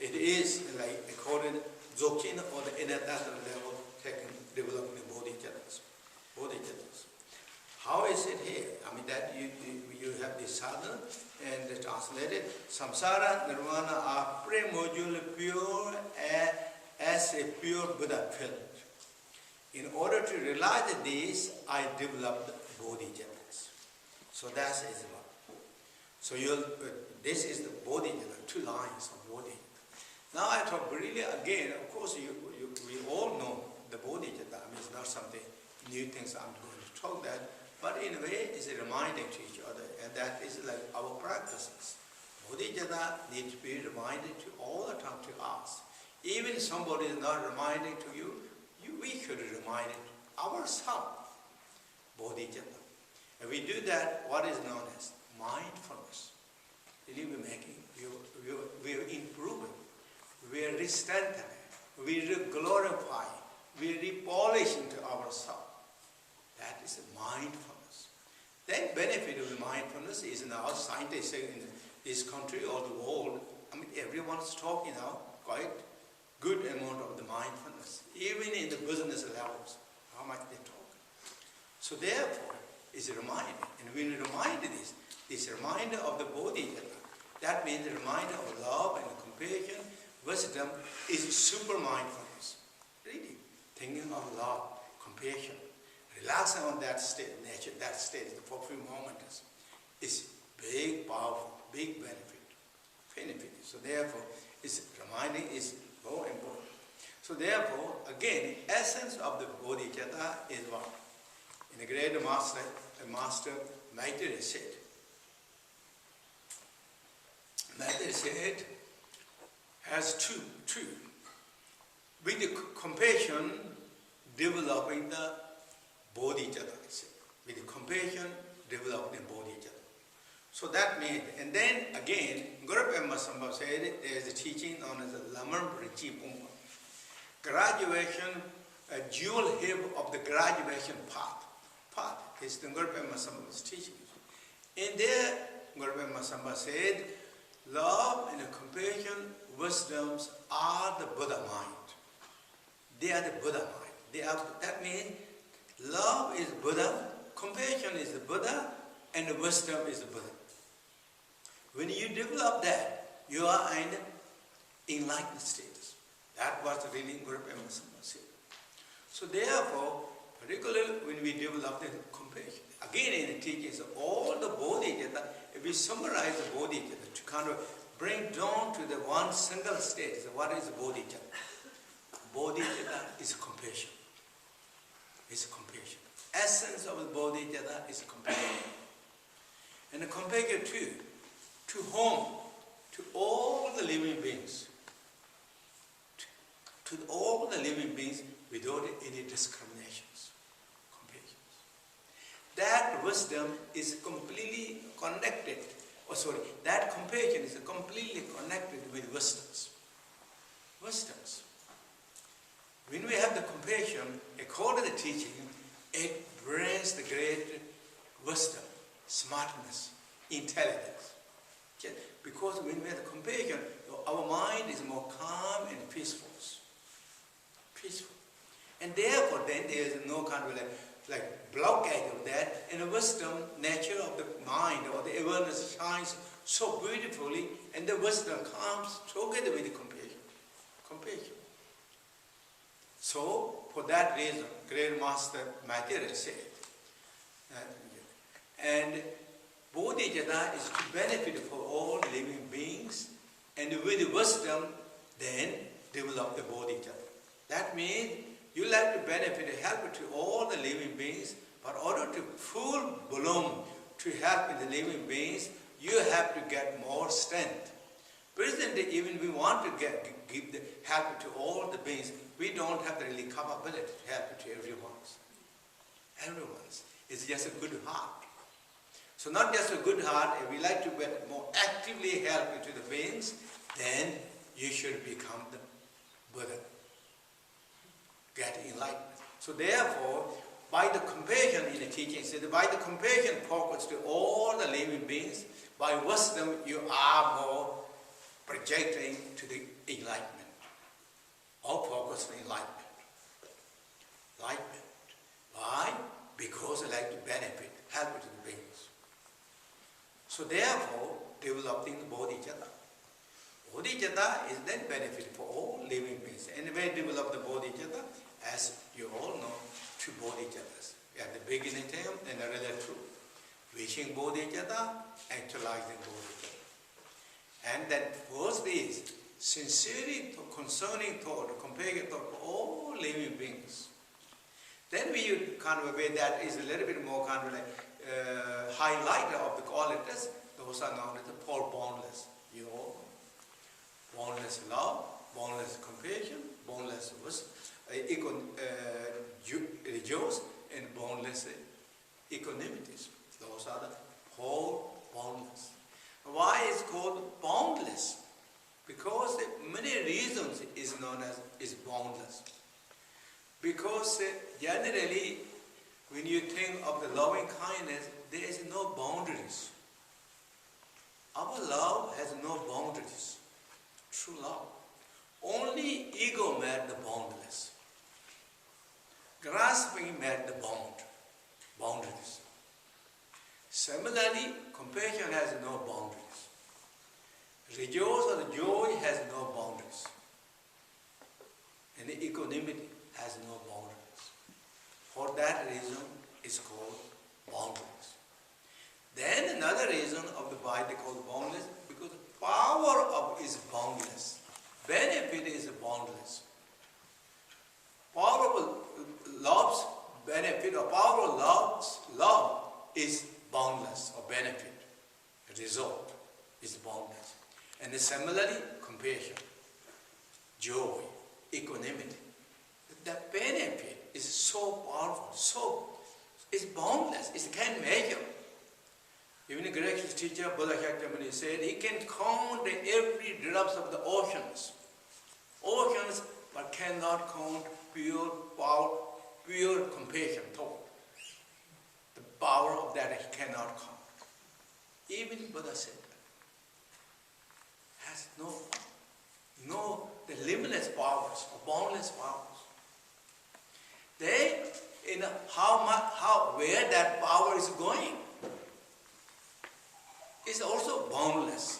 it is like according to Dzogchen or the international level, developing bodhichattas. How is it here? I mean that you have this sadhana and translated, samsara nirvana are primordial pure as a pure Buddha felt. In order to realize this, I developed bodhichattas. So that is one. So this is the bodhicitta, 2 lines of bodhicitta. Now I talk really again, of course we all know the bodhicitta. I mean it's not something new things I'm going to talk that, but in a way it's a reminder to each other, and that is like our practices. Bodhicitta needs to be reminded to all the time to us. Even if somebody is not reminding to you, we should remind it ourselves. Bodhicitta. If we do that, what is known as mindfulness. Really we are improving, we are re-strengthening, we are glorifying, we are re-polishing to ourselves. That is mindfulness. Then benefit of the mindfulness is now scientists in this country or the world, I mean everyone is talking now quite good amount of the mindfulness, even in the business levels, how much they talk. So therefore, it's a reminder, and when you remind this reminder of the bodhicitta, that means the reminder of love and compassion, wisdom is super mindfulness. Really, thinking of love, compassion, relaxing on that state, nature, that state for a few moments is big, powerful, big benefit. So therefore, it's reminding is very important. So therefore, again, the essence of the bodhicitta is what? In the great master Maitreya said, has two. With the compassion, developing the bodhicitta. With the compassion, developing the bodhicitta. So that means, and then again, Guru Padma said, there is a teaching known as the Lamar Rinpoche Pumpa. Graduation, a jewel hip of the graduation path is the Guru Padma's teaching. In there, Guru Padma said, love and compassion, wisdoms are the Buddha mind. They are the Buddha mind. That means love is Buddha, compassion is the Buddha, and the wisdom is the Buddha. When you develop that, you are in enlightened status. That was really Guru Padma said. So therefore, particularly when we develop the compassion, again in the teachings, all the bodhicitta, if we summarize the bodhicitta to kind of bring down to the one single state, so what is bodhicitta? Bodhicitta is compassion. It's compassion. Essence of the bodhicitta is compassion. And the compassion to whom? To all the living beings. To all the living beings without any discriminations. Compassion. That wisdom is completely connected. That compassion is completely connected with wisdoms. Wisdoms. When we have the compassion, according to the teaching, it brings the great wisdom, smartness, intelligence. Because when we have the compassion, our mind is more calm and peaceful. And therefore then there is no kind of like blockade of that, and the wisdom, nature of the mind or the awareness shines so beautifully, and the wisdom comes together with the compassion. So for that reason, Great Master Maitreya said, and bodhicitta is to benefit for all living beings, and with wisdom then develop the bodhicitta. That means you like to benefit and help to all the living beings, but in order to full bloom to help in the living beings, you have to get more strength. Presently, even we want to give the help to all the beings, we don't have the really capability to help to everyone's. It's just a good heart. So not just a good heart, if we like to more actively help to the beings, then you should become the Buddha. Get enlightenment. So therefore, by the compassion in the teaching, by the compassion focused to all the living beings, by wisdom you are more projecting to the enlightenment, all focused on enlightenment. Enlightenment. Why? Because they like to benefit, help to the beings. So therefore, developing bodhicitta. Bodhicitta is then benefit for all living beings. And when develop the bodhicitta, as you all know, two bodhicittas. At the beginning term and the relative two. Wishing bodhicitta, actualizing bodhicitta. And then first is sincerely concerning thought, comparing thought for all living beings. Then we kind of a way that is a little bit more kind of like highlighter of the qualities. Those are known as the four boundless. You all know. Boundless love, boundless compassion, boundless rejoice, and boundless equanimities. Those are the four boundless. Why is it called boundless? Because many reasons is known as is boundless. Because generally, when you think of the loving kindness, there is no boundaries. Our love has no boundaries. True love. Only ego made the boundless. Grasping made the boundaries. Similarly, compassion has no boundaries. Rejoice or joy has no boundaries. And equanimity has no boundaries. For that reason, it's called boundless. Then another reason of the why they call boundless, because the power of is boundless. Benefit is boundless. Powerful love's benefit or powerful love is boundless or benefit. The result is boundless. And similarly, compassion, joy, equanimity. The benefit is so powerful, it's boundless, it can't measure. Even the great teacher, Buddha Shakyamuni, said he can count every drops of the oceans. Oceans, but cannot count pure power, pure compassion thought. The power of that he cannot count. Even Buddha said that. Has no the limitless powers or boundless powers. They, in where that power is going, is also boundless.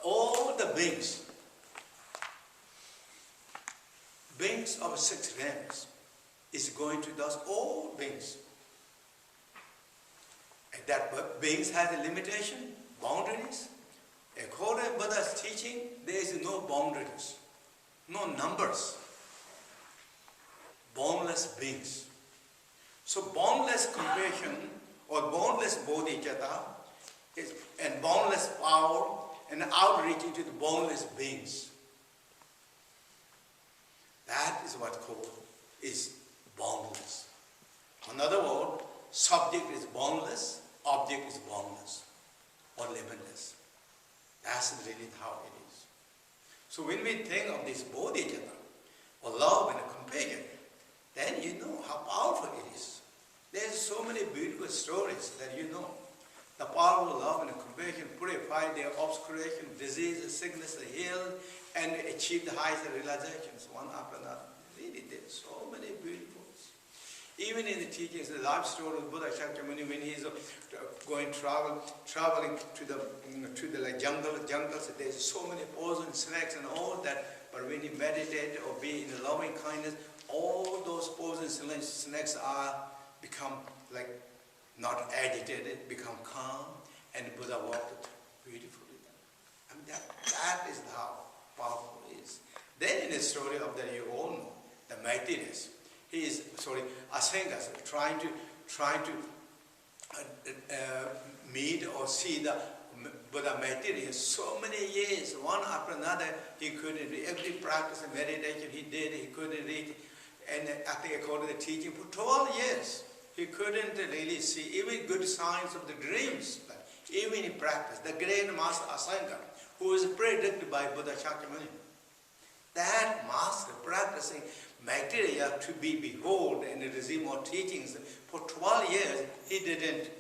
All the beings of 6 realms, is going to those all beings. And that beings have a limitation, boundaries. According to Buddha's teaching, there is no boundaries, no numbers. Boundless beings. So boundless compassion or boundless bodhicitta and boundless power and outreach into the boundless beings. That is what called is boundless. In other words, subject is boundless, object is boundless or limitless. That's really how it is. So when we think of this bodhicitta or love and compassion, then you know how powerful it is. There's so many beautiful stories that you know. The power of love and compassion purify their obscuration, disease, sickness, heal, and achieve the highest realizations one after another. Really, there's so many beautiful. Even in the teachings, the life story of Buddha Shakyamuni, when he's traveling to the like jungles, there's so many poison snakes and all that. But when you meditate or be in loving kindness, all those poison snakes become like not agitated, become calm, and Buddha walked beautifully. I mean that is how powerful it is. Then in the story of that you all know, the mightiness. Asengas trying to meet or see the Buddha Maitreya. So many years, one after another, he couldn't read. Every practice of meditation he did, he couldn't read. And I think according to the teaching, for 12 years, he couldn't really see even good signs of the dreams. But even in practice, the great master Asanga, who was predicted by Buddha Shakyamuni, that master practicing Maitreya to be behold and receive more teachings. For 12 years, he didn't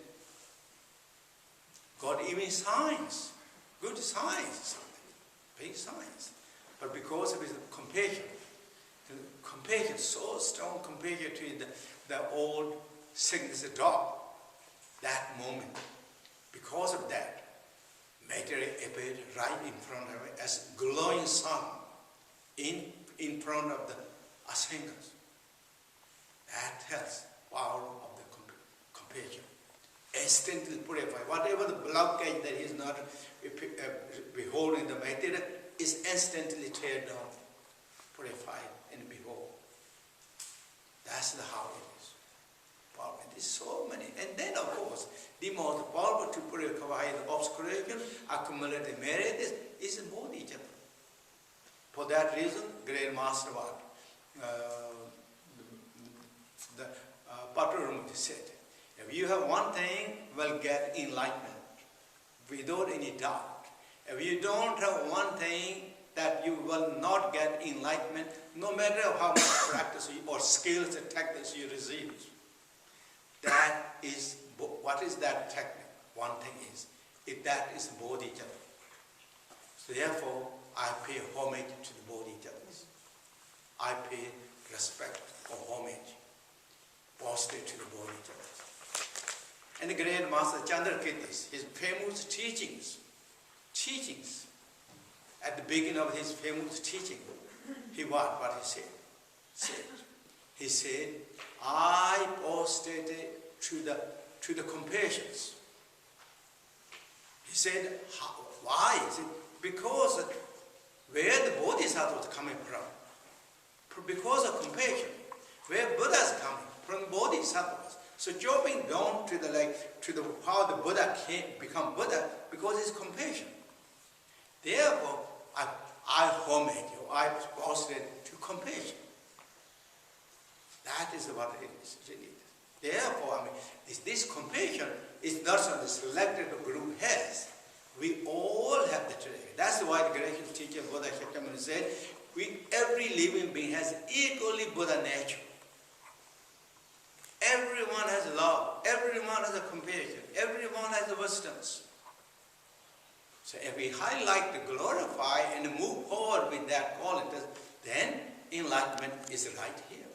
got even signs good science, big science. But because of his compassion, so strong compassion to the old sickness dog, that moment, because of that, matter appeared right in front of him as glowing sun in front of the ascendants. That tells power of the compassion. Instantly purify. Whatever the blockage that is not beholding the matter is instantly teared down, purified, and behold. That's how it is. Power. It is so many. And then, of course, the most powerful to purify the obscuration, accumulated merit is Bodhichitta. For that reason, Great Master Patrurumati said, if you have one thing, will get enlightenment without any doubt. If you don't have one thing, that you will not get enlightenment, no matter how much practice or skills and techniques you receive. That is, what is that technique? One thing is, if that is Bodhichitta. So therefore, I pay homage to the Bodhichattas. I pay respect or homage, prostrate to the Bodhichattas. And the great Master Chandrakirtis, his famous teachings, at the beginning of his famous teaching, what he said? He said, I prostrated to the compassions. He said, why? He said, because where the Bodhisattva was coming from, because of compassion, where Buddha is coming from, Bodhisattvas. So dropping down to how the Buddha came become Buddha, because it's compassion. Therefore, I homage you, I prostrate to compassion. That is what it is, really. Therefore, this compassion is not something selected group has. We all have the tradition. That's why the great teacher Buddha Shakyamuni said, every living being has equally Buddha nature. Everyone has love, everyone has a compassion, everyone has the wisdoms. So if we highlight, to glorify, and move forward with that qualities, then enlightenment is right here.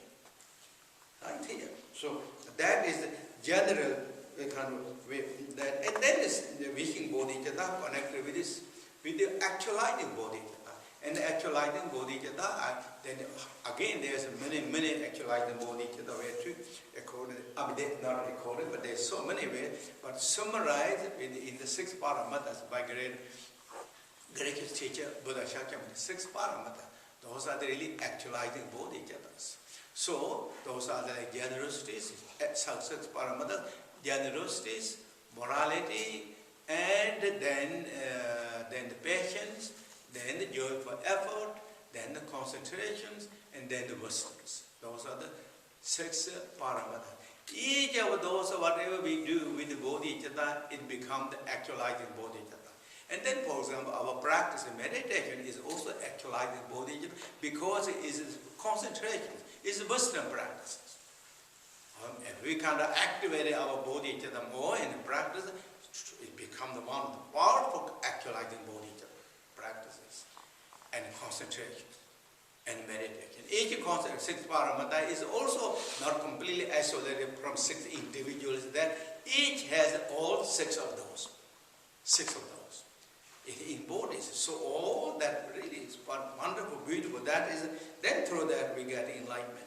Right here. So that is the general kind of way. And then is the wishing Bodhichitta connected with this, with the actualizing Bodhichitta. And the actualizing Bodhichitta, then again there's many actualizing Bodhichitta way to record. They're not recorded, but there's so many ways. But summarized in the 6 paramatas by great teacher Buddha Shakyamuni, 6 paramatas. Those are the really actualizing Bodhichattas. So those are the generosities, 6 paramatas, generosities, morality, and then the patience, then the joyful effort, then the concentrations, and then the wisdoms. Those are the 6 paramatas. Each of those, whatever we do with the Bodhichitta, it becomes the actualizing Bodhichitta. And then, for example, our practice in meditation is also actualizing Bodhichitta because it is concentration, it's wisdom practices. If we kind of activate our Bodhichitta more in practice, it becomes one of the powerful actualizing Bodhichitta practices and concentration and meditation. Each concept, 6 paramata, is also not completely isolated from 6 individuals. That each has all 6 of those. 6 of those. It embodies. So all that really is wonderful, beautiful. That is, then through that we get enlightenment.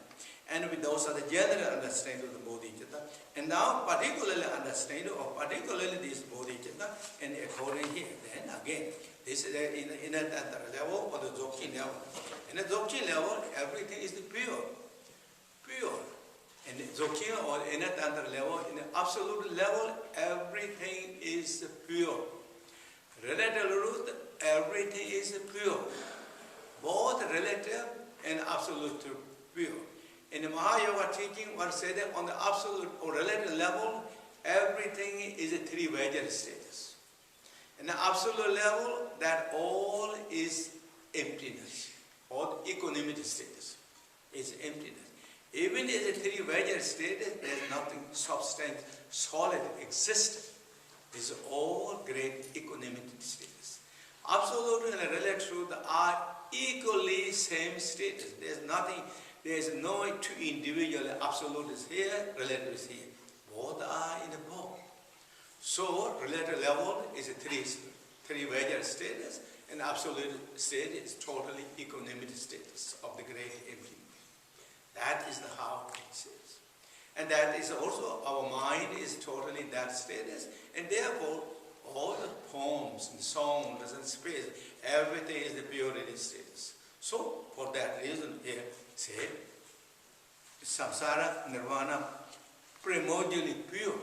And with those are the general understanding of the Bodhichitta. And now particularly understanding of particularly this Bodhichitta and according here. Then again, this is in a level or the Dzogchen level. In the Dzogchen level, everything is pure. Pure. In the Dzogchen or in another level, in the absolute level, everything is pure. Relative truth, everything is pure. Both relative and absolute pure. In the Mahayoga teaching, one said that on the absolute or relative level, everything is a 3 Vajra status. In the absolute level, that all is emptiness, or equanimity status. It's emptiness. Even in the 3 Vajra status, there's nothing substance, solid, existent. It's all great equanimity status. Absolute and relative truth are equally same status. There is no two individual absolute is here, relative is here. Both are in the both. So relative level is a three major status, and absolute state is totally equanimity status of the great infinite. That is how it says. And that is also our mind is totally in that status, and therefore all the poems and songs and space, everything is the purity status. So for that reason here say samsara nirvana primordially pure.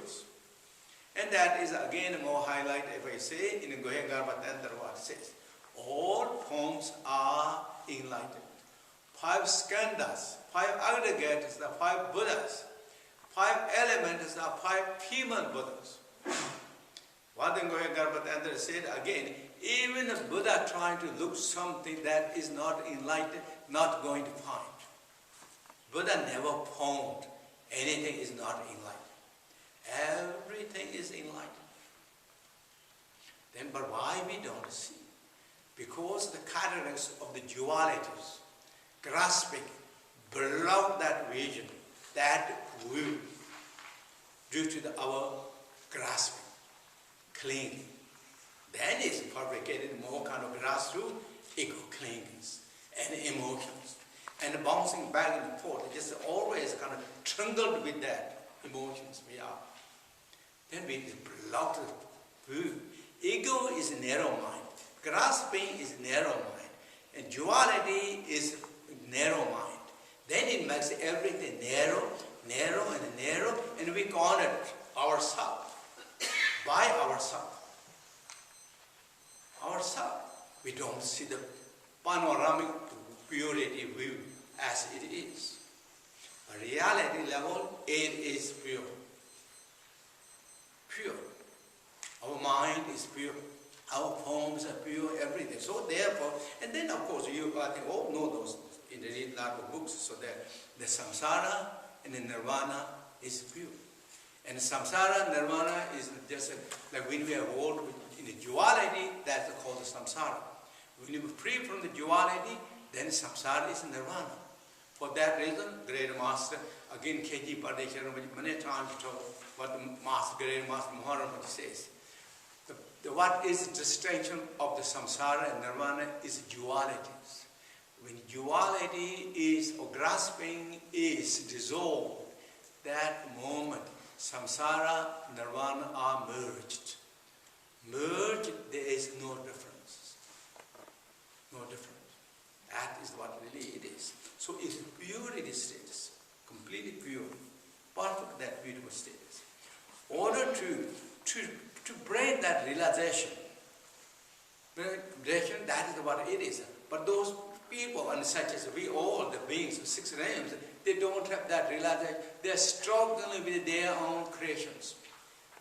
And that is again more highlight if I say in Hayagriva what says. All forms are enlightened. 5 skandhas, 5 aggregates, the 5 Buddhas, 5 elements are 5 human Buddhas. What the Hayagriva said again, even a Buddha trying to look something that is not enlightened, not going to find. Buddha never found anything is not enlightened. Everything is enlightened. Then, but why we don't see? Because the cataracts of the dualities, grasping, block that vision, that will, due to our grasping, clinging. Then is fabricated more kind of grasp through ego clingings and emotions. And bouncing back and forth, just always kind of trembled with that emotions we are. Then we block the view. Ego is narrow mind. Grasping is narrow mind. And duality is narrow mind. Then it makes everything narrow, and we corner ourselves. By ourselves. We don't see the panoramic purity view as it is. A reality level, it is pure. Pure. Our mind is pure. Our forms are pure, everything. So therefore, and then of course you I think all know those in the read lot of books, so that the samsara and the nirvana is pure. And samsara, nirvana is just like when we are involved in the duality, that's called the samsara. When you are free from the duality, then samsara is nirvana. For that reason, Great Master, again K.G. Padeshara, many times told what the Master, Great Master Maharaj says. What is the distinction of the samsara and nirvana is dualities. When duality is, or grasping is dissolved, that moment, samsara, nirvana are merged. Merged, there is no difference. No difference. That is what really it is. So it's purity status, completely pure, perfect, that beautiful status. In order to bring that realization, that is what it is. But those people, and such as we all, the beings of 6 realms, they don't have that realization. They are struggling with their own creations,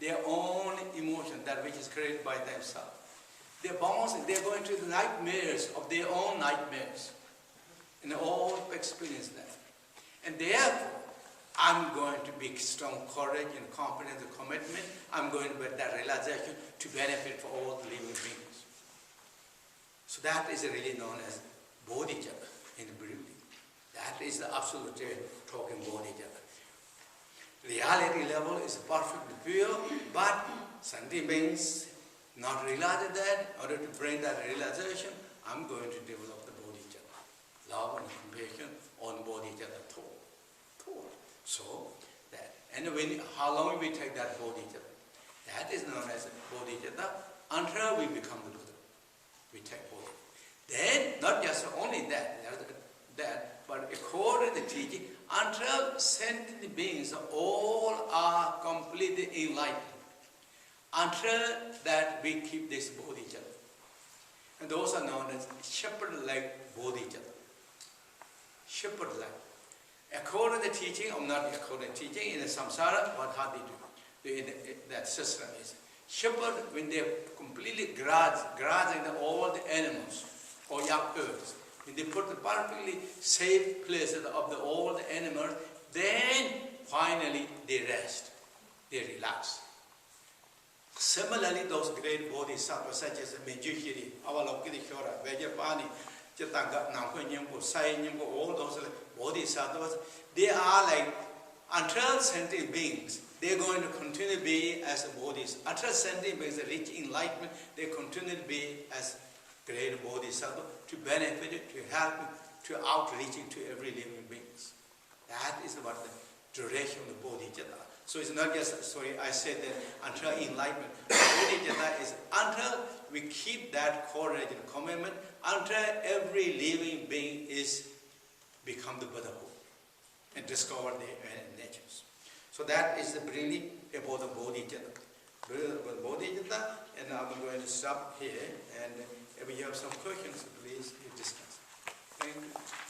their own emotion, that which is created by themselves. They're bouncing, they're going to the nightmares of their own nightmares. And they all experience that. And therefore, I'm going to be strong courage and confidence and commitment. I'm going to get that realization to benefit for all the living beings. So that is really known as Bodhichitta in the Buddhism. That is the absolute talking Bodhichitta. Reality level is perfectly pure, but sentient beings not realizing that. In order to bring that realization, I'm going to develop the Bodhichitta. Love and compassion on Bodhichitta thought. So that, and how long we take that Bodhichitta? That is known as Bodhichitta until we become the Buddha. We take Bodhichitta. Then, not just only that, but according to the teaching, until sentient beings all are completely enlightened. Until that we keep this Bodhichitta. And those are known as shepherd-like Bodhichitta. Shepherd-like. According to the teaching, or not according to teaching, in the samsara, how they do? That system is. Shepherd, when they completely grazing all the animals or young birds, when they put the perfectly safe places of all the animals, then finally they rest, they relax. Similarly, those great bodhisattvas such as Mejuhiri, Avalokiteshvara, Vajravarahi, Chetanga, Namkho Nyingpo, Sai Nyingpo, all those bodhisattvas, they are like until sentient beings. They are going to continue to be as bodhisattvas. Until sentient beings reach enlightenment, they continue to be as great bodhisattvas to benefit, to help, to outreaching to every living beings. That is what the duration of the bodhicitta. So it's not just, sorry, I said that until enlightenment. Bodhicitta is until we keep that courage and commitment, until every living being is become the Buddhahood and discover their natures. So that is the briefly about the bodhicitta. Bodhicitta, and I'm going to stop here. And if you have some questions, please discuss. Thank you.